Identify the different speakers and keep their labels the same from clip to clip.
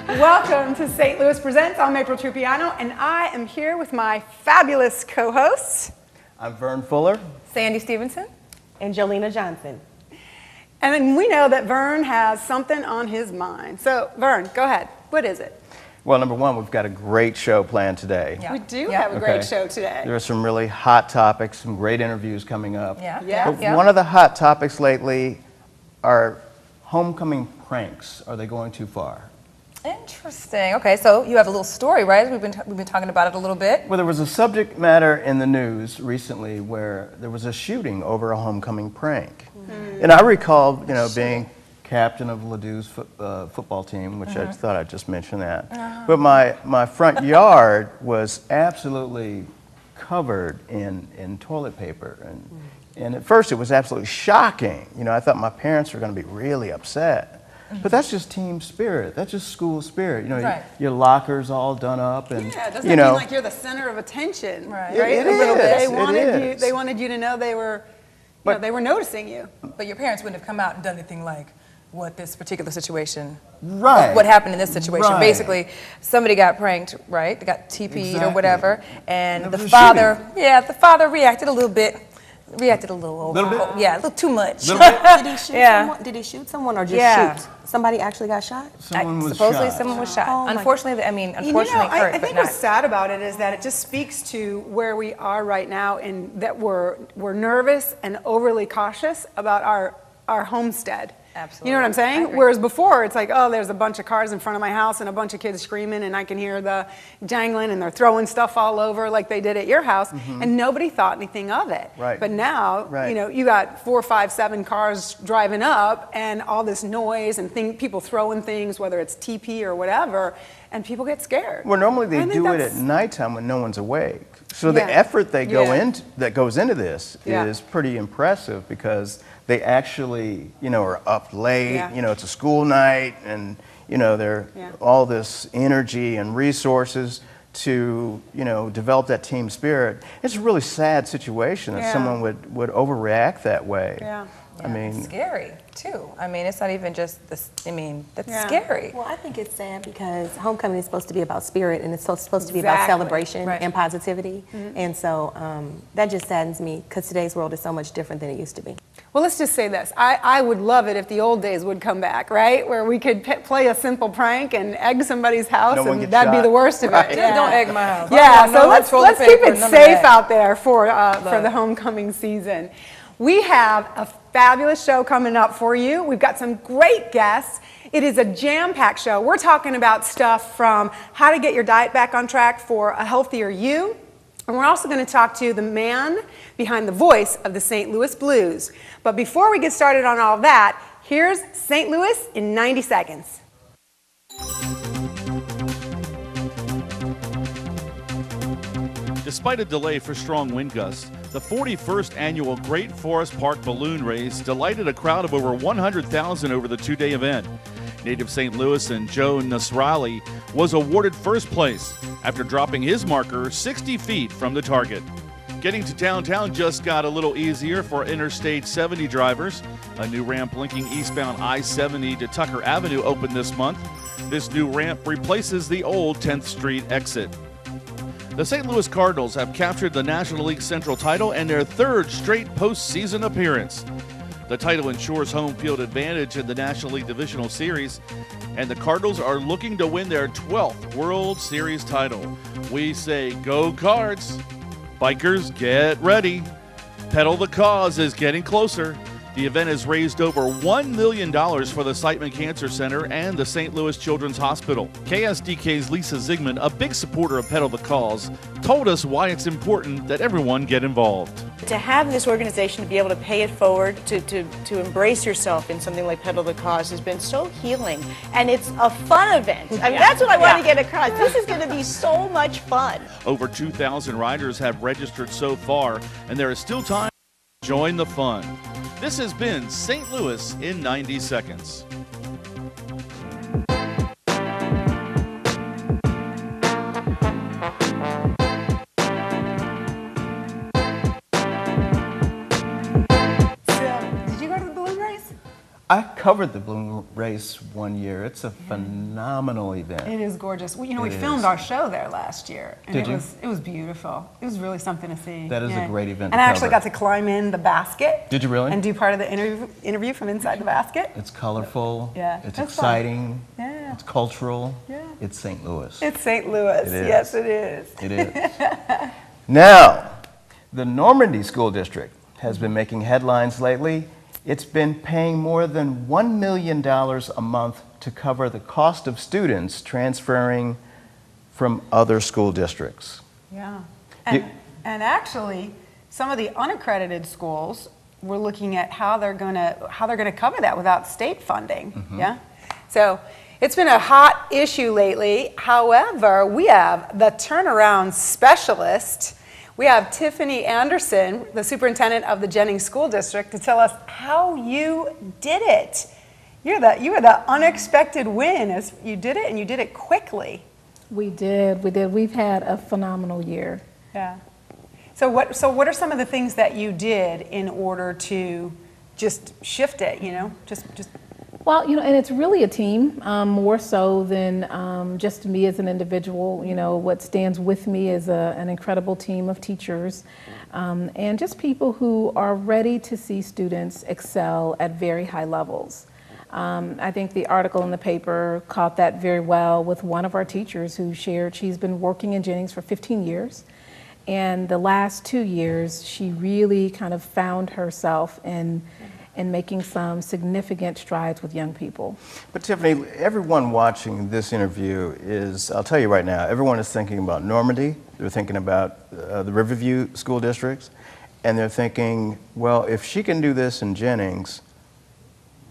Speaker 1: Welcome to St. Louis Presents. I'm April Trupiano, and I am here with my fabulous co-hosts.
Speaker 2: I'm Vern Fuller.
Speaker 3: Sandy Stevenson.
Speaker 4: And Jolena Johnson.
Speaker 1: And then we know that Vern has something on his mind. So, Vern, go ahead. What is it?
Speaker 2: Well, number one, we've got a great show planned today.
Speaker 3: Yeah.
Speaker 1: We do have a great show today.
Speaker 2: There are some really hot topics, some great interviews coming up.
Speaker 1: Yeah.
Speaker 2: But one of the hot topics lately are homecoming pranks. Are they going too far?
Speaker 3: Interesting. Okay, so you have a little story, right? We've been talking about it a little bit.
Speaker 2: Well, there was a subject matter in the news recently where there was a shooting over a homecoming prank. Mm-hmm. And I recall, being captain of Ladou's football team, which I thought I'd just mention that. But my front yard was absolutely covered in toilet paper. And at first it was absolutely shocking. I thought my parents were going to be really upset. But that's just team spirit. That's just school spirit.
Speaker 3: Right.
Speaker 2: Your locker's all done up, and
Speaker 1: it doesn't mean like you're the center of attention, right?
Speaker 2: It
Speaker 1: a little bit.
Speaker 2: is.
Speaker 1: They wanted you to know they were, they were noticing you.
Speaker 3: But your parents wouldn't have come out and done anything like what this particular situation,
Speaker 2: right?
Speaker 3: What happened in this situation?
Speaker 2: Right.
Speaker 3: Basically, somebody got pranked, right? They got TP'd or whatever, and the
Speaker 2: father
Speaker 3: reacted a little bit. Reacted a little over. Yeah, a little too much.
Speaker 4: Did he shoot someone? Did he shoot someone or just shoot? Somebody actually got shot?
Speaker 2: Someone
Speaker 3: was shot.
Speaker 4: Oh,
Speaker 3: unfortunately, unfortunately hurt,
Speaker 1: I think what's sad about it is that it just speaks to where we are right now, and that we're nervous and overly cautious about our homestead.
Speaker 3: Absolutely.
Speaker 1: You know what I'm saying? Whereas before, it's like, oh, there's a bunch of cars in front of my house and a bunch of kids screaming, and I can hear the jangling, and they're throwing stuff all over like they did at your house, and nobody thought anything of it.
Speaker 2: Right.
Speaker 1: But now, you got 4, 5, 7 cars driving up, and all this noise and people throwing things, whether it's TP or whatever, and people get scared.
Speaker 2: Well, normally they do it at nighttime when no one's awake. So the effort that goes into this is pretty impressive, because they actually, are up late.
Speaker 1: Yeah.
Speaker 2: It's a school night, and they're all this energy and resources to develop that team spirit. It's a really sad situation that someone would overreact that way.
Speaker 1: Yeah.
Speaker 2: I mean,
Speaker 3: it's scary too. It's not even just this. That's scary.
Speaker 4: Well, I think it's sad because homecoming is supposed to be about spirit, and it's supposed to be about celebration and positivity. And so that just saddens me, because today's world is so much different than it used to be.
Speaker 1: Well, let's just say this. I would love it if the old days would come back, right? Where we could play a simple prank and egg somebody's house, and that'd be the worst of it.
Speaker 3: Yeah. Don't egg my house.
Speaker 1: Yeah, so let's keep it safe out there for the homecoming season. We have a fabulous show coming up for you. We've got some great guests. It is a jam-packed show. We're talking about stuff from how to get your diet back on track for a healthier you. And we're also going to talk to the man behind the voice of the St. Louis Blues. But before we get started on all that, here's St. Louis in 90 seconds.
Speaker 5: Despite a delay for strong wind gusts, the 41st annual Great Forest Park Balloon Race delighted a crowd of over 100,000 over the two-day event. Native St. Louis and Joe Nasralli was awarded first place after dropping his marker 60 feet from the target. Getting to downtown just got a little easier for Interstate 70 drivers. A new ramp linking eastbound I-70 to Tucker Avenue opened this month. This new ramp replaces the old 10th Street exit. The St. Louis Cardinals have captured the National League Central title and their third straight postseason appearance. The title ensures home field advantage in the National League Divisional Series, and the Cardinals are looking to win their 12th World Series title. We say, go Cards! Bikers, get ready. Pedal the Cause is getting closer. The event has raised over $1 million for the Siteman Cancer Center and the St. Louis Children's Hospital. KSDK's Lisa Zigman, a big supporter of Pedal the Cause, told us why it's important that everyone get involved.
Speaker 6: To have this organization to be able to pay it forward, to embrace yourself in something like Pedal the Cause has been so healing. And it's a fun event. I mean, that's what I want to get across. This is going to be so much fun.
Speaker 5: Over 2,000 riders have registered so far, and there is still time to join the fun. This has been St. Louis in 90 seconds.
Speaker 2: I covered the balloon race one year. It's a phenomenal event.
Speaker 1: It is gorgeous. Well, you know, we filmed our show there last year, and it was beautiful. It was really something to see.
Speaker 2: That is a great event.
Speaker 1: And I actually got to climb in the basket.
Speaker 2: Did you really?
Speaker 1: And do part of the interview from inside the basket.
Speaker 2: It's colorful.
Speaker 1: Yeah.
Speaker 2: It's exciting.
Speaker 1: Fun. Yeah.
Speaker 2: It's cultural.
Speaker 1: Yeah.
Speaker 2: It's St. Louis.
Speaker 1: It's St. Louis.
Speaker 2: It is.
Speaker 1: Yes, it is.
Speaker 2: It is. Now, the Normandy School District has been making headlines lately. It's been paying more than $1 million a month to cover the cost of students transferring from other school districts.
Speaker 1: Yeah. And actually, some of the unaccredited schools were looking at how they're going to cover that without state funding.
Speaker 2: Mm-hmm.
Speaker 1: Yeah. So it's been a hot issue lately. However, we have the turnaround specialist. We have Tiffany Anderson, the superintendent of the Jennings School District, to tell us how you did it. You were the unexpected win, as you did it, and you did it quickly.
Speaker 7: We did. We've had a phenomenal year.
Speaker 1: Yeah. So what are some of the things that you did in order to just shift it? You know, just.
Speaker 7: Well, you know, and it's really a team, more so than just me as an individual. You know, what stands with me is an incredible team of teachers and just people who are ready to see students excel at very high levels. I think the article in the paper caught that very well with one of our teachers who shared she's been working in Jennings for 15 years. And the last 2 years, she really kind of found herself in making some significant strides with young people.
Speaker 2: But Tiffany, everyone watching this interview is, I'll tell you right now, everyone is thinking about Normandy, they're thinking about the Riverview school districts, and they're thinking, well, if she can do this in Jennings,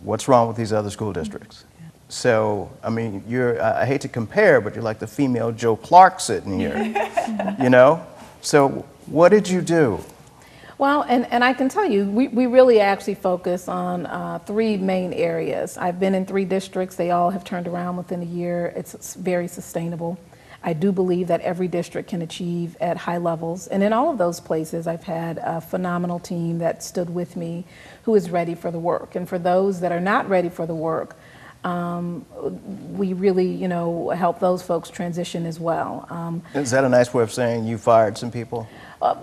Speaker 2: what's wrong with these other school districts? So, I mean, I hate to compare, but you're like the female Joe Clark sitting here, you know? So what did you do?
Speaker 7: Well, and I can tell you, we really actually focus on 3 main areas. I've been in 3 districts. They all have turned around within a year. It's very sustainable. I do believe that every district can achieve at high levels. And in all of those places, I've had a phenomenal team that stood with me who is ready for the work. And for those that are not ready for the work, we really, you know, help those folks transition as well.
Speaker 2: Is that a nice way of saying you fired some people?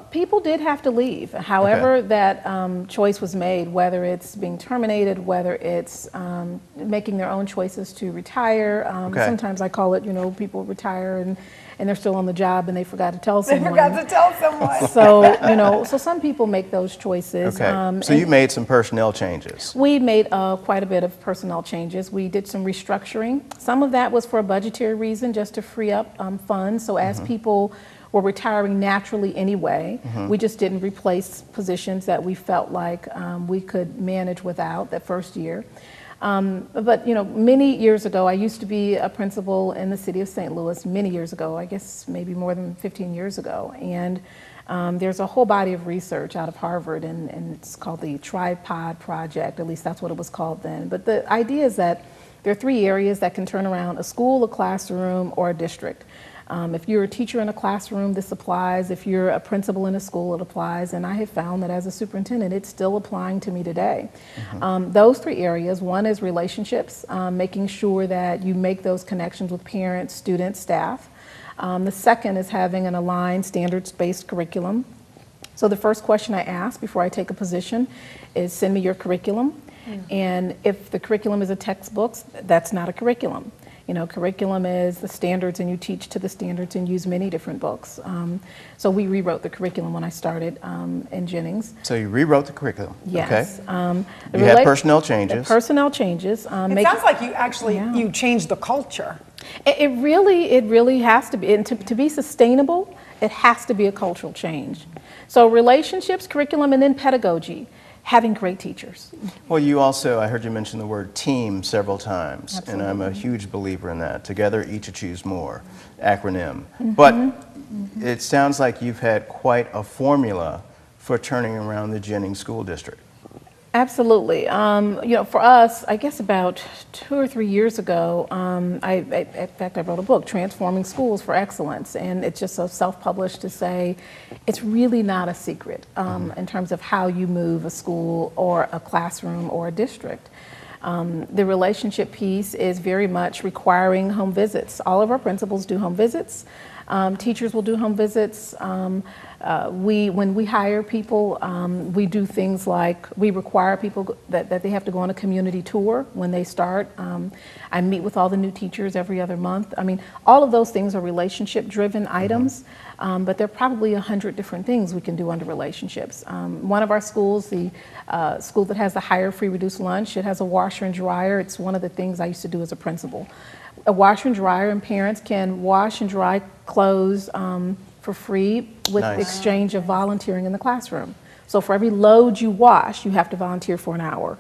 Speaker 7: People did have to leave. However, that choice was made, whether it's being terminated, whether it's making their own choices to retire. Sometimes I call it, you know, people retire and they're still on the job and they forgot to tell someone.
Speaker 1: They forgot to tell someone.
Speaker 7: So, you know, so some people make those choices.
Speaker 2: Okay. So you made some personnel changes.
Speaker 7: We made quite a bit of personnel changes. We did some restructuring. Some of that was for a budgetary reason, just to free up funds. So as people were retiring naturally anyway, we just didn't replace positions that we felt like we could manage without that first year. But you know, many years ago, I used to be a principal in the city of St. Louis many years ago, I guess maybe more than 15 years ago. And there's a whole body of research out of Harvard, and it's called the Tripod Project, at least that's what it was called then. But the idea is that there are 3 areas that can turn around: a school, a classroom, or a district. If you're a teacher in a classroom, this applies. If you're a principal in a school, it applies. And I have found that as a superintendent, it's still applying to me today. Those 3 areas: one is relationships, making sure that you make those connections with parents, students, staff. The second is having an aligned standards-based curriculum. So the first question I ask before I take a position is, send me your curriculum. And if the curriculum is a textbook, that's not a curriculum. Curriculum is the standards, and you teach to the standards and use many different books. So we rewrote the curriculum when I started in Jennings.
Speaker 2: So you rewrote the curriculum.
Speaker 7: Yes.
Speaker 2: Okay. You had personnel changes.
Speaker 7: The personnel changes.
Speaker 1: It sounds like you actually you changed the culture.
Speaker 7: It really has to be, and to be sustainable, it has to be a cultural change. So relationships, curriculum, and then pedagogy. Having great teachers.
Speaker 2: Well, you also, I heard you mention the word team several times,
Speaker 7: Absolutely.
Speaker 2: and I'm a huge believer in that. Together, each achieves more, acronym. But it sounds like you've had quite a formula for turning around the Jennings School District.
Speaker 7: Absolutely. For us, I guess about 2 or 3 years ago, in fact, I wrote a book, Transforming Schools for Excellence, and it's just so self-published to say it's really not a secret in terms of how you move a school or a classroom or a district. The relationship piece is very much requiring home visits. All of our principals do home visits. Teachers will do home visits. When we hire people, we do things like we require people that they have to go on a community tour when they start. I meet with all the new teachers every other month. I mean, all of those things are relationship-driven items, but there are probably 100 different things we can do under relationships. One of our schools, the school that has the higher free reduced lunch, it has a washer and dryer. It's one of the things I used to do as a principal. A washer and dryer, and parents can wash and dry clothes for free with the exchange of volunteering in the classroom. So for every load you wash, you have to volunteer for an hour.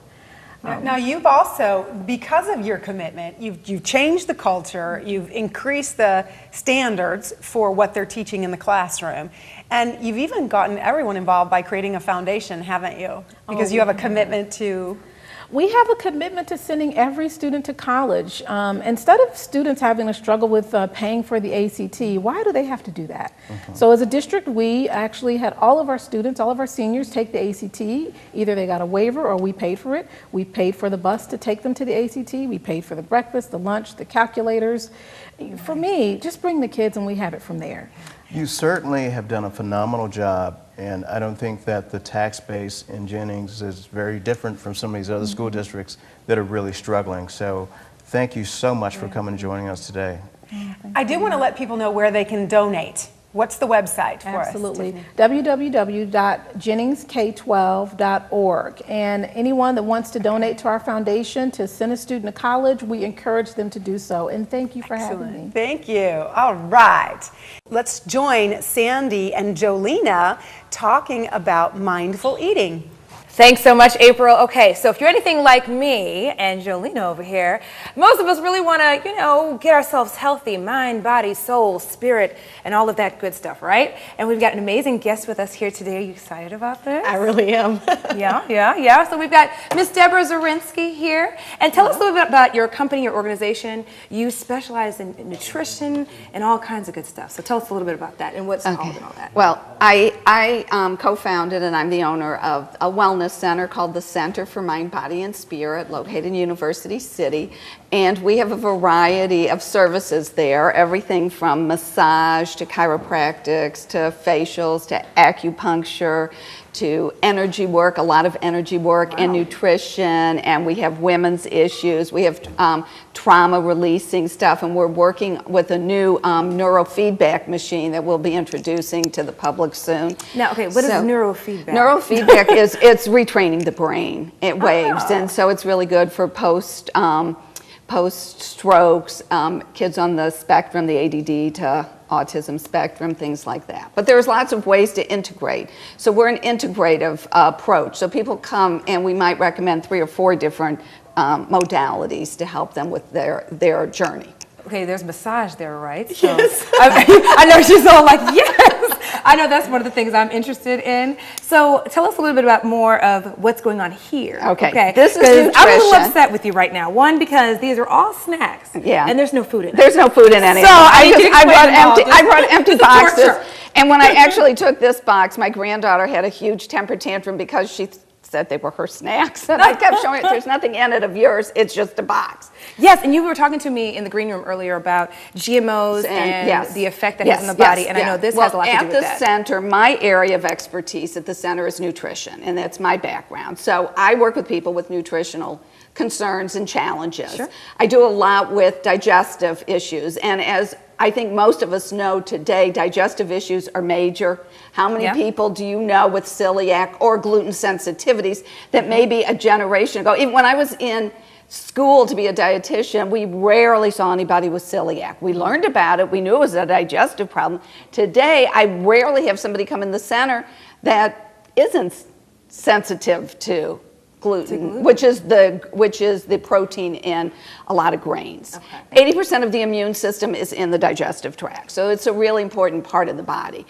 Speaker 1: Now you've also, because of your commitment, you've changed the culture, you've increased the standards for what they're teaching in the classroom, and you've even gotten everyone involved by creating a foundation, haven't you? Because you have a commitment to...
Speaker 7: We have a commitment to sending every student to college. Instead of students having a struggle with paying for the ACT, why do they have to do that? So as a district, we actually had all of our students, all of our seniors take the ACT. Either they got a waiver or we paid for it. We paid for the bus to take them to the ACT. We paid for the breakfast, the lunch, the calculators. For me, just bring the kids and we have it from there.
Speaker 2: You certainly have done a phenomenal job, and I don't think that the tax base in Jennings is very different from some of these other school districts that are really struggling. So thank you so much for coming and joining us today.
Speaker 1: I do want to let people know where they can donate. What's the website for us?
Speaker 7: Absolutely. www.jenningsk12.org. And anyone that wants to donate to our foundation to send a student to college, we encourage them to do so. And thank you for having me.
Speaker 1: Thank you. All right. Let's join Sandy and Jolena talking about mindful eating.
Speaker 3: Thanks so much, April. Okay, so if you're anything like me and Jolena over here, most of us really want to, get ourselves healthy, mind, body, soul, spirit, and all of that good stuff, right? And we've got an amazing guest with us here today. Are you excited about this?
Speaker 4: I really am.
Speaker 3: Yeah. So we've got Miss Deborah Zorensky here. And tell us a little bit about your company, your organization. You specialize in nutrition and all kinds of good stuff. So tell us a little bit about that and what's called and all that.
Speaker 8: Well, I co-founded and I'm the owner of a wellness center called the Center for Mind, Body, and Spirit, located in University City. And we have a variety of services there, everything from massage to chiropractics to facials to acupuncture to energy work, a lot of energy work and nutrition, and we have women's issues. We have trauma releasing stuff, and we're working with a new neurofeedback machine that we'll be introducing to the public soon.
Speaker 3: Now, okay, what is neurofeedback?
Speaker 8: Neurofeedback it's retraining the brain. It waves, and so it's really good for post-strokes, kids on the spectrum, the ADD to autism spectrum, things like that. But there's lots of ways to integrate. So we're an integrative approach. So people come and we might recommend 3 or 4 different modalities to help them with their journey.
Speaker 3: Okay, there's massage there, right? So yes. I know she's all like, yes! I know that's one of the things I'm interested in. So tell us a little bit about more of what's going on here.
Speaker 8: Okay. This is nutrition.
Speaker 3: I'm a little upset with you right now. One, because these are all snacks.
Speaker 8: Yeah.
Speaker 3: And there's no food in it.
Speaker 8: There's no food in any of them. I brought empty boxes. And when I actually took this box, my granddaughter had a huge temper tantrum because she said they were her snacks, and I kept showing it. There's nothing in it of yours. It's just a box.
Speaker 3: Yes, and you were talking to me in the green room earlier about GMOs and the effect that has on the body, and I know this has a lot to do with that.
Speaker 8: At the center, my area of expertise at the center is nutrition, and that's my background. So I work with people with nutritional concerns and challenges.
Speaker 3: Sure.
Speaker 8: I do a lot with digestive issues, and as I think most of us know today, digestive issues are major. How many people do you know with celiac or gluten sensitivities that maybe a generation ago, even when I was in school to be a dietitian, we rarely saw anybody with celiac. We learned about it, we knew it was a digestive problem. Today, I rarely have somebody come in the center that isn't sensitive to gluten, which is the protein in a lot of grains. 80% of the immune system is in the digestive tract, so it's a really important part of the body.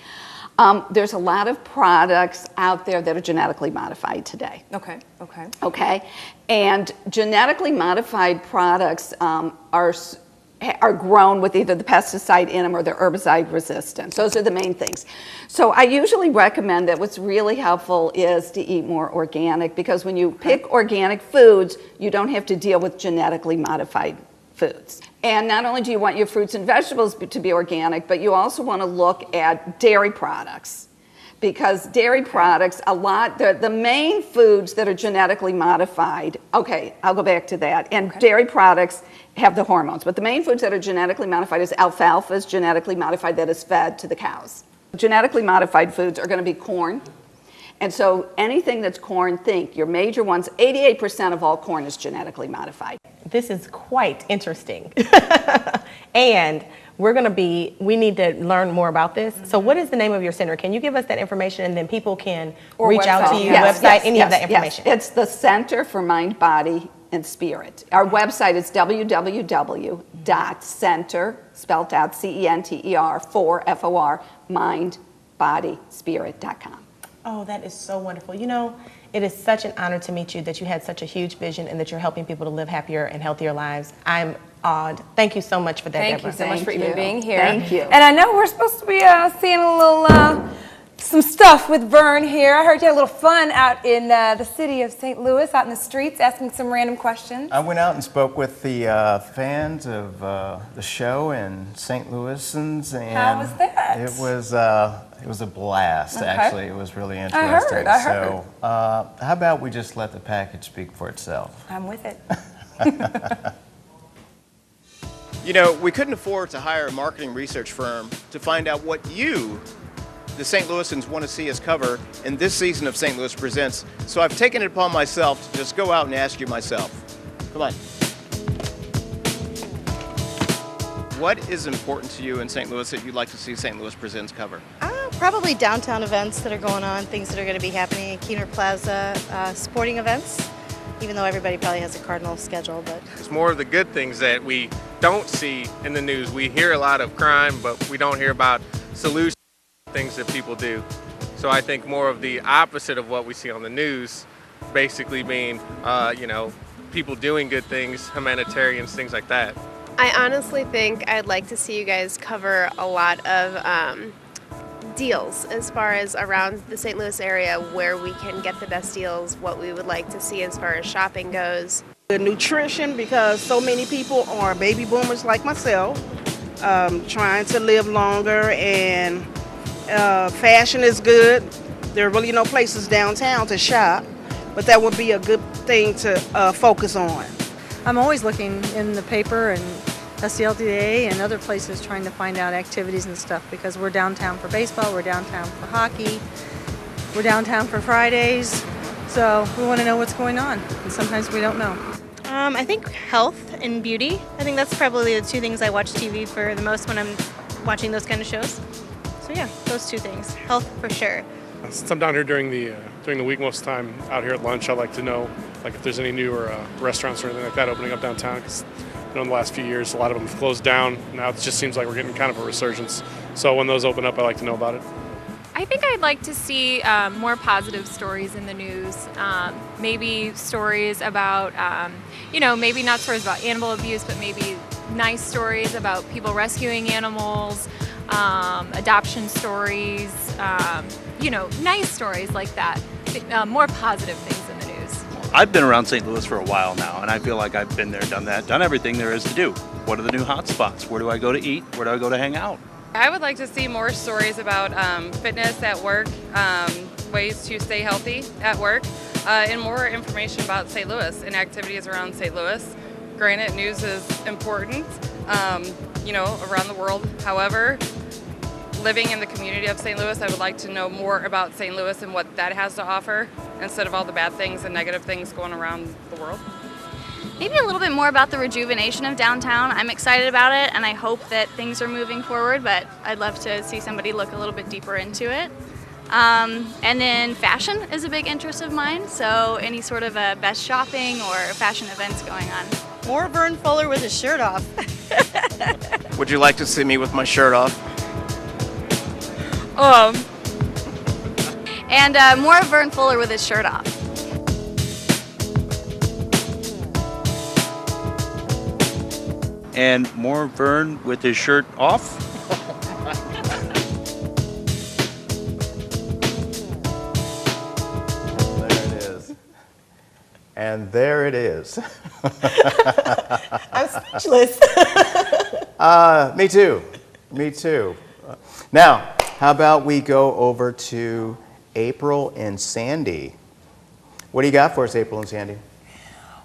Speaker 8: There's a lot of products out there that are genetically modified today. Okay, and genetically modified products are grown with either the pesticide in them or they're herbicide resistant. Those are the main things. So I usually recommend that what's really helpful is to eat more organic, because when you pick organic foods, you don't have to deal with genetically modified foods. And not only do you want your fruits and vegetables to be organic, but you also want to look at dairy products. Because dairy products, the main foods that are genetically modified, okay, I'll go back to that, and dairy products have the hormones, but the main foods that are genetically modified is alfalfa is genetically modified, that is fed to the cows. Genetically modified foods are going to be corn, and so anything that's corn, think your major ones, 88% of all corn is genetically modified.
Speaker 4: This is quite interesting. And we need to learn more about this. So what is the name of your center? Can you give us that information, and then people can reach out to you, website, any of that information?
Speaker 8: It's the Center for Mind, Body, and Spirit. Our website is www.center, spelled out CENTER, FOR, mindbodyspirit.com.
Speaker 4: Oh, that is so wonderful. You know, it is such an honor to meet you, that you had such a huge vision and that you're helping people to live happier and healthier lives. I'm awed. Thank you so much for that, Deborah.
Speaker 3: Thank you so much for even being here.
Speaker 8: Thank you.
Speaker 3: And I know we're supposed to be seeing a little some stuff with Vern here. I heard you had a little fun out in the city of St. Louis, out in the streets, asking some random questions.
Speaker 2: I went out and spoke with the fans of the show in St. Louisans, and
Speaker 3: how was that?
Speaker 2: It was a blast. Actually, it was really interesting.
Speaker 3: I heard.
Speaker 2: So, how about we just let the package speak for itself?
Speaker 3: I'm with it.
Speaker 9: You know, we couldn't afford to hire a marketing research firm to find out what you, the St. Louisans, want to see us cover in this season of St. Louis Presents. So I've taken it upon myself to just go out and ask you myself. Come on. What is important to you in St. Louis that you'd like to see St. Louis Presents cover?
Speaker 10: Probably downtown events that are going on, things that are going to be happening in Keener Plaza, sporting events, even though everybody probably has a Cardinals schedule. But
Speaker 11: it's more of the good things that we don't see in the news. We hear a lot of crime, but we don't hear about solutions, things that people do. So I think more of the opposite of what we see on the news, basically being, people doing good things, humanitarians, things like that.
Speaker 12: I honestly think I'd like to see you guys cover a lot of deals as far as around the St. Louis area, where we can get the best deals, what we would like to see as far as shopping goes.
Speaker 13: The nutrition, because so many people are baby boomers like myself, trying to live longer, and fashion is good. There are really no places downtown to shop, but that would be a good thing to focus on.
Speaker 14: I'm always looking in the paper and SCLDA and other places trying to find out activities and stuff, because we're downtown for baseball, we're downtown for hockey, we're downtown for Fridays, so we want to know what's going on, and sometimes we don't know.
Speaker 10: I think health and beauty. I think that's probably the two things I watch TV for the most when I'm watching those kind of shows. So yeah, those two things. Health for sure.
Speaker 15: Since I'm down here during the week most of the time, out here at lunch, I like to know if there's any newer restaurants or anything like that opening up downtown. Because in the last few years, a lot of them have closed down. Now it just seems like we're getting kind of a resurgence. So when those open up, I like to know about it.
Speaker 16: I think I'd like to see more positive stories in the news. Maybe stories about, maybe not stories about animal abuse, but maybe nice stories about people rescuing animals, adoption stories, nice stories like that. More positive things in
Speaker 17: I've been around St. Louis for a while now, and I feel like I've been there, done that, done everything there is to do. What are the new hot spots? Where do I go to eat? Where do I go to hang out?
Speaker 18: I would like to see more stories about fitness at work, ways to stay healthy at work, and more information about St. Louis and activities around St. Louis. Granted, news is important, around the world. However, living in the community of St. Louis, I would like to know more about St. Louis and what that has to offer instead of all the bad things and negative things going around the world.
Speaker 19: Maybe a little bit more about the rejuvenation of downtown. I'm excited about it, and I hope that things are moving forward, but I'd love to see somebody look a little bit deeper into it. And then fashion is a big interest of mine, so any sort of best shopping or fashion events going on.
Speaker 6: More Vern Fuller with his shirt off.
Speaker 9: Would you like to see me with my shirt off?
Speaker 19: And more Vern Fuller with his shirt off.
Speaker 17: And more Vern with his shirt off.
Speaker 2: And there it is.
Speaker 4: I'm speechless.
Speaker 2: Me too. Me too. Now, how about we go over to April and Sandy? What do you got for us, April and Sandy?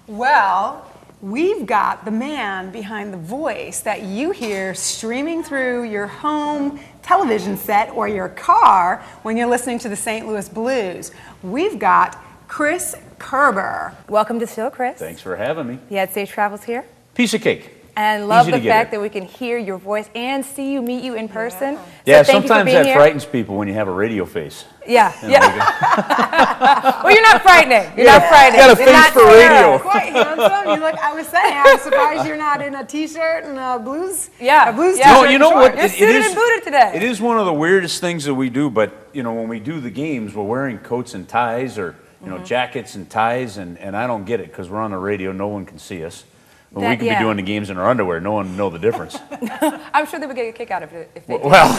Speaker 1: Well, we've got the man behind the voice that you hear streaming through your home television set or your car when you're listening to the St. Louis Blues. We've got Chris Kerber.
Speaker 3: Welcome to the show, Chris.
Speaker 5: Thanks for having me.
Speaker 3: You had safe travels here.
Speaker 5: Piece of cake.
Speaker 3: And love
Speaker 5: Easy
Speaker 3: the
Speaker 5: to get
Speaker 3: fact
Speaker 5: here.
Speaker 3: that we can hear your voice and see you, meet you in person.
Speaker 5: Yeah,
Speaker 3: So thank you for
Speaker 5: sometimes
Speaker 3: being
Speaker 5: that
Speaker 3: here.
Speaker 5: frightens people when you have a radio face.
Speaker 3: Yeah,
Speaker 5: You know,
Speaker 3: yeah. Well, you're not frightening. You're not frightening.
Speaker 5: Got a
Speaker 3: You're
Speaker 5: face
Speaker 3: not
Speaker 5: for
Speaker 3: scary.
Speaker 5: radio.
Speaker 1: Quite handsome. You look, I was saying, I'm surprised you're not in a t-shirt and a blues.
Speaker 3: Yeah.
Speaker 1: A blues
Speaker 3: Yeah.
Speaker 1: t-shirt.
Speaker 5: No, you know
Speaker 1: and
Speaker 5: what?
Speaker 1: shorts.
Speaker 3: You're suited and booted today.
Speaker 5: It is one of the weirdest things that we do, but when we do the games, we're wearing coats and ties or jackets and ties, and I don't get it because we're on the radio, no one can see us. When we could be doing the games in our underwear, no one would know the difference.
Speaker 3: I'm sure they would get a kick out of it if they did.
Speaker 5: Well,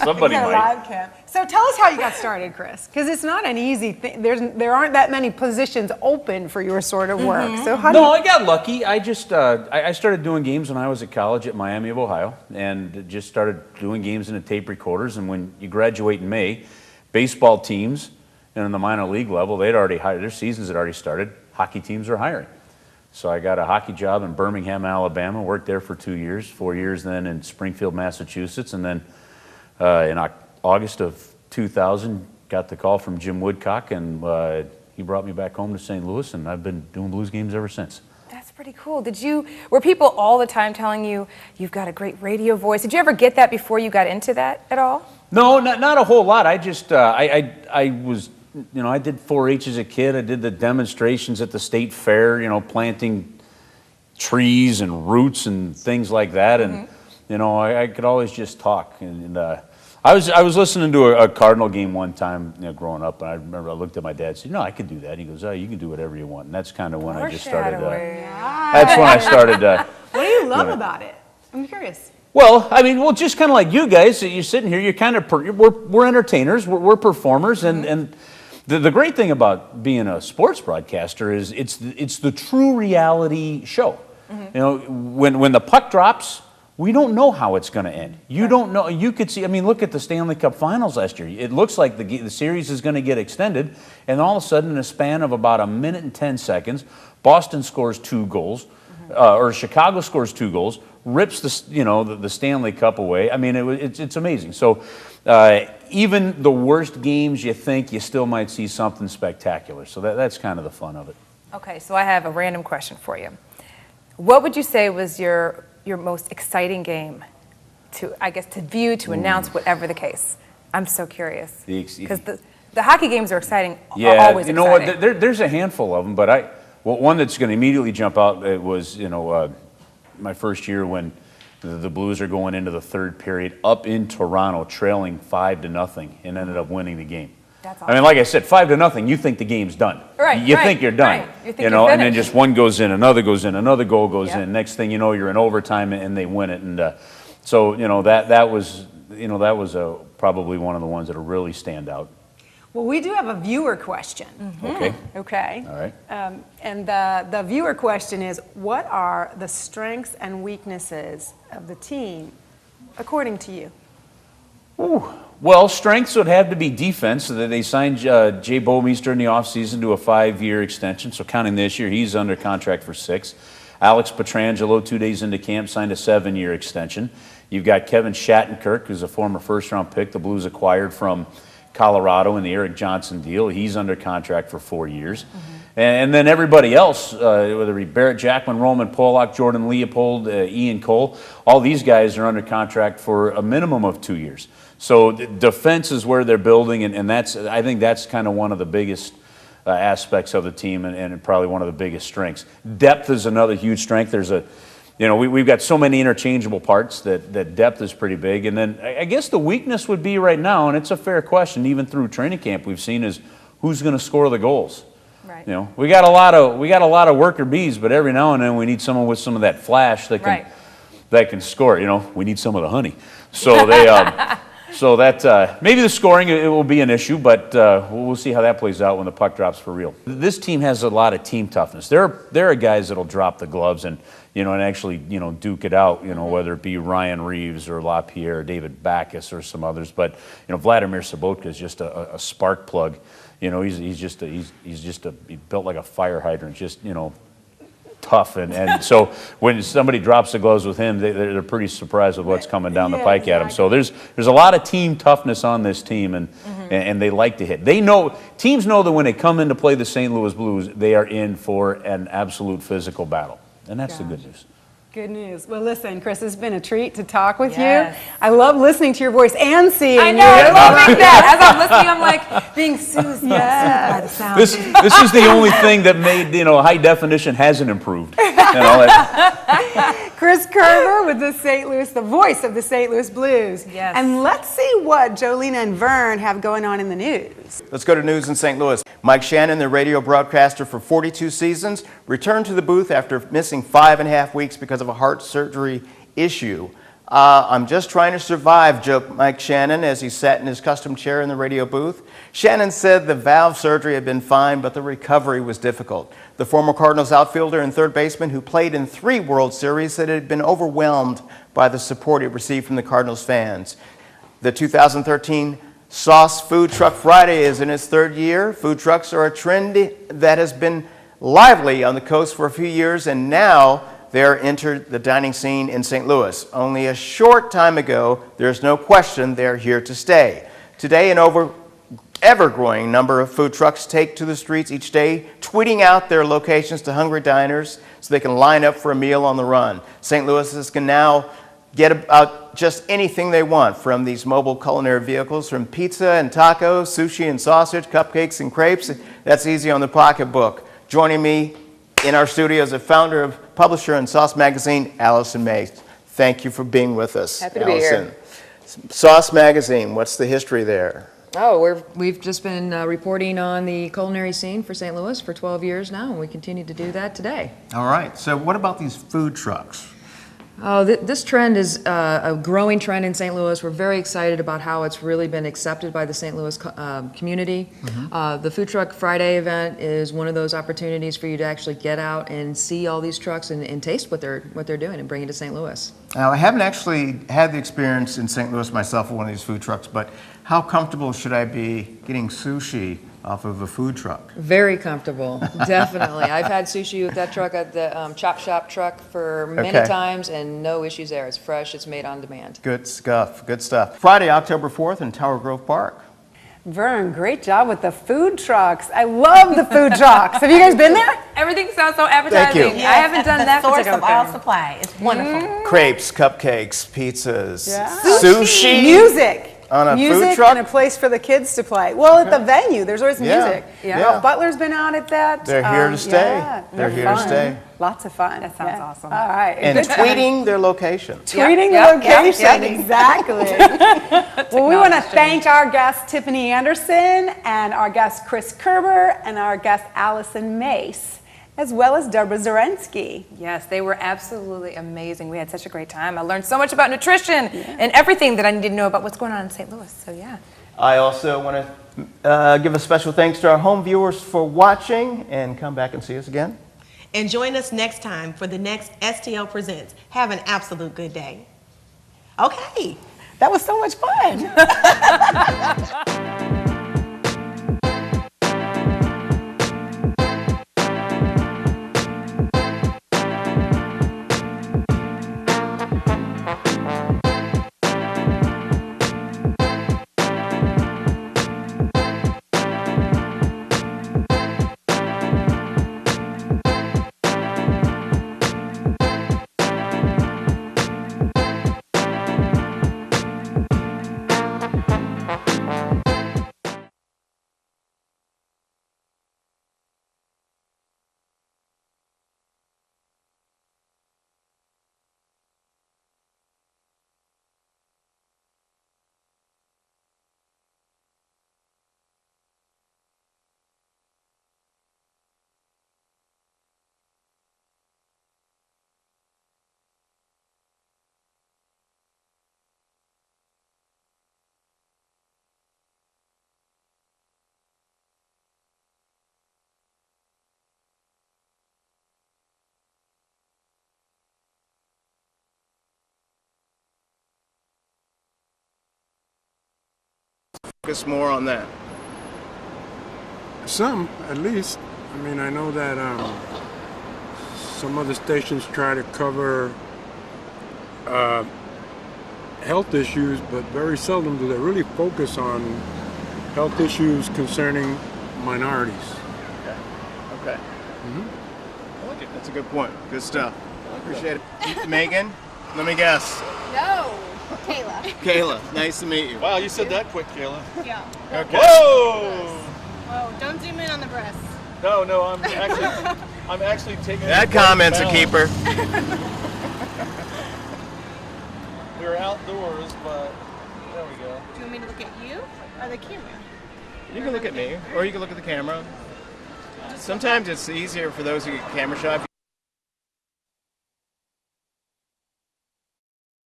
Speaker 5: somebody
Speaker 1: Yeah,
Speaker 5: might.
Speaker 1: live cam. So tell us how you got started, Chris, because it's not an easy thing. There aren't that many positions open for your sort of work. So how do
Speaker 5: No,
Speaker 1: you?
Speaker 5: I got lucky. I just I started doing games when I was at college at Miami of Ohio, and just started doing games in the tape recorders. And when you graduate in May, baseball teams and in the minor league level, they'd already hired. Their seasons had already started. Hockey teams are hiring. So I got a hockey job in Birmingham, Alabama. Worked there for 2 years, 4 years then in Springfield, Massachusetts, and then in August of 2000, got the call from Jim Woodcock, and he brought me back home to St. Louis, and I've been doing Blues games ever since.
Speaker 3: That's pretty cool. Were people all the time telling you, you've got a great radio voice? Did you ever get that before you got into that at all?
Speaker 5: No, not a whole lot. I just, I was, I did 4-H as a kid. I did the demonstrations at the state fair, planting trees and roots and things like that. And, I could always just talk. And I was listening to a Cardinal game one time, growing up, and I remember I looked at my dad and said, I could do that. He goes, you can do whatever you want. And that's kind of when I just started. That's when I started.
Speaker 1: What do you love about it? I'm curious.
Speaker 5: Well, just kind of like you guys, you're sitting here, you're kind of, we're entertainers, we're performers, and the great thing about being a sports broadcaster is it's the true reality show. When the puck drops, we don't know how it's going to end. You don't know. You could see, look at the Stanley Cup Finals last year. It looks like the series is going to get extended, and all of a sudden, in a span of about 1 minute and 10 seconds, Boston scores 2 goals, or Chicago scores 2 goals, rips the Stanley Cup away. It's amazing. So even the worst games you think, you still might see something spectacular. So that's kind of the fun of it.
Speaker 3: Okay, so I have a random question for you. What would you say was your most exciting game to view, to announce, whatever the case? I'm so curious. Because the hockey games are exciting, are always exciting.
Speaker 5: What? There's a handful of them, but one that's going to immediately jump out was, my first year when the Blues are going into the third period up in Toronto, trailing 5-0, and ended up winning the game.
Speaker 3: That's awesome.
Speaker 5: Like I said, 5-0, you think the game's done.
Speaker 3: Right,
Speaker 5: you think you're done.
Speaker 3: Right. You think you're
Speaker 5: and then
Speaker 3: finished.
Speaker 5: just one goes in, another goes in, another goal goes in. Next thing you know, you're in overtime and they win it. And so that was probably one of the ones that'll really stand out.
Speaker 1: Well, we do have a viewer question.
Speaker 20: Okay.
Speaker 1: Okay.
Speaker 20: All right.
Speaker 1: And the viewer question is, what are the strengths and weaknesses of the team, according to you?
Speaker 20: Well, strengths would have to be defense. So that they signed Jay Bomeister in the offseason to a 5-year extension. So counting this year, he's under contract for 6. Alex Pietrangelo, 2 days into camp, signed a 7-year extension. You've got Kevin Shattenkirk, who's a former first-round pick the Blues acquired from Colorado in the Eric Johnson deal. He's under contract for 4 years. And then everybody else, whether it be Barrett Jackman, Roman Polak, Jordan Leopold, Ian Cole, all these guys are under contract for a minimum of 2 years. So defense is where they're building, and I think that's kind of one of the biggest aspects of the team and probably one of the biggest strengths. Depth is another huge strength. There's we've got so many interchangeable parts that depth is pretty big. And then I guess the weakness would be right now, and it's a fair question, even through training camp we've seen, is who's going to score the goals. Right. We got a lot of worker bees, but every now and then we need someone with some of that flash that can score. We need some of the honey. So they so that maybe the scoring it will be an issue, but we'll see how that plays out when the puck drops for real. This team has a lot of team toughness. There are guys that'll drop the gloves and actually duke it out. Whether it be Ryan Reeves or LaPierre, or David Backus or some others. But Vladimir Sobotka is just a spark plug. He's built like a fire hydrant. Just tough, and so when somebody drops the gloves with him, they're pretty surprised with what's coming down the pike at them. So there's a lot of team toughness on this team, and they like to hit. Teams know that when they come in to play the St. Louis Blues, they are in for an absolute physical battle, and that's the good news.
Speaker 1: Good news. Well, listen, Chris, it's been a treat to talk with you. I love listening to your voice and seeing you.
Speaker 3: I know, I love that. As I'm listening, I'm like being soothed by the sound.
Speaker 20: This is the only thing that made high definition hasn't improved.
Speaker 1: Chris Kerber with the voice of the St. Louis Blues.
Speaker 3: Yes.
Speaker 1: And let's see what Jolena and Vern have going on in the news.
Speaker 9: Let's go to news in St. Louis. Mike Shannon, the radio broadcaster for 42 seasons, returned to the booth after missing 5.5 weeks because of a heart surgery issue. I'm just trying to survive, joked Mike Shannon as he sat in his custom chair in the radio booth. Shannon said the valve surgery had been fine, but the recovery was difficult. The former Cardinals outfielder and third baseman who played in 3 World Series said it had been overwhelmed by the support it received from the Cardinals fans. The 2013 Sauce Food Truck Friday is in its 3rd year. Food trucks are a trend that has been lively on the coast for a few years, and now they're entered the dining scene in St. Louis. Only a short time ago, there's no question they're here to stay. Today, an ever-growing number of food trucks take to the streets each day, tweeting out their locations to hungry diners so they can line up for a meal on the run. St. Louisans can now get about just anything they want from these mobile culinary vehicles, from pizza and tacos, sushi and sausage, cupcakes and crepes. That's easy on the pocketbook. Joining me in our studio is the founder of publisher and Sauce Magazine, Allyson Mace. Thank you for being with us,
Speaker 21: Happy to be here.
Speaker 9: Sauce Magazine, what's the history there?
Speaker 21: Oh, we've just been reporting on the culinary scene for St. Louis for 12 years now, and we continue to do that today.
Speaker 9: All right, so what about these food trucks?
Speaker 21: Oh, this trend is a growing trend in St. Louis. We're very excited about how it's really been accepted by the St. Louis community. The Food Truck Friday event is one of those opportunities for you to actually get out and see all these trucks and taste what they're doing and bring it to St. Louis.
Speaker 9: Now, I haven't actually had the experience in St. Louis myself with one of these food trucks, but how comfortable should I be getting sushi off of a food truck?
Speaker 21: Very comfortable, definitely. I've had sushi with that truck at the Chop Shop truck for many times, and no issues there. It's fresh, it's made on demand.
Speaker 9: Good stuff, good stuff. Friday, October 4th in Tower Grove Park.
Speaker 1: Vern, great job with the food trucks. I love the food trucks. Have you guys been there?
Speaker 3: Everything sounds so appetizing.
Speaker 9: Thank you.
Speaker 3: I haven't done that
Speaker 4: source
Speaker 3: particular
Speaker 4: of all
Speaker 3: thing.
Speaker 4: supply. It's wonderful.
Speaker 9: Crepes, cupcakes, pizzas,
Speaker 1: Sushi. Music.
Speaker 9: On a
Speaker 1: music
Speaker 9: food truck?
Speaker 1: And a place for the kids to play. Well, at the venue, there's always music.
Speaker 9: Yeah.
Speaker 1: Butler's been out at that.
Speaker 9: They're here to stay.
Speaker 1: Yeah,
Speaker 9: They're here to stay.
Speaker 1: Lots of fun.
Speaker 3: That sounds awesome.
Speaker 1: All right.
Speaker 9: And tweeting their location.
Speaker 1: Tweeting the location, exactly. Well, we want to thank our guest, Tiffany Anderson, and our guest, Chris Kerber, and our guest, Allyson Mace, as well as Deborah Zorensky.
Speaker 3: Yes, they were absolutely amazing. We had such a great time. I learned so much about nutrition and everything that I needed to know about what's going on in St. Louis. So, yeah.
Speaker 2: I also want to give a special thanks to our home viewers for watching, and come back and see us again.
Speaker 4: And join us next time for the next STL Presents. Have an absolute good day. Okay, that was so much fun.
Speaker 9: Focus more on that.
Speaker 7: Some, at least. I mean, I know that some other stations try to cover health issues, but very seldom do they really focus on health issues concerning minorities.
Speaker 9: Okay. I like it. That's a good point. Good stuff. Appreciate it. Megan, let me guess.
Speaker 12: No, Kayla.
Speaker 9: Kayla, nice to meet you.
Speaker 5: Wow, you said that quick, Kayla.
Speaker 10: Yeah.
Speaker 9: Okay.
Speaker 5: Whoa!
Speaker 10: Whoa, don't zoom in on the breasts.
Speaker 5: No, I'm actually taking
Speaker 9: That comment's a keeper.
Speaker 5: We were outdoors, but there we go.
Speaker 10: Do you want me to look at you or the camera?
Speaker 9: You can look at me, or you can look at the camera. Sometimes it's easier for those who get camera shy.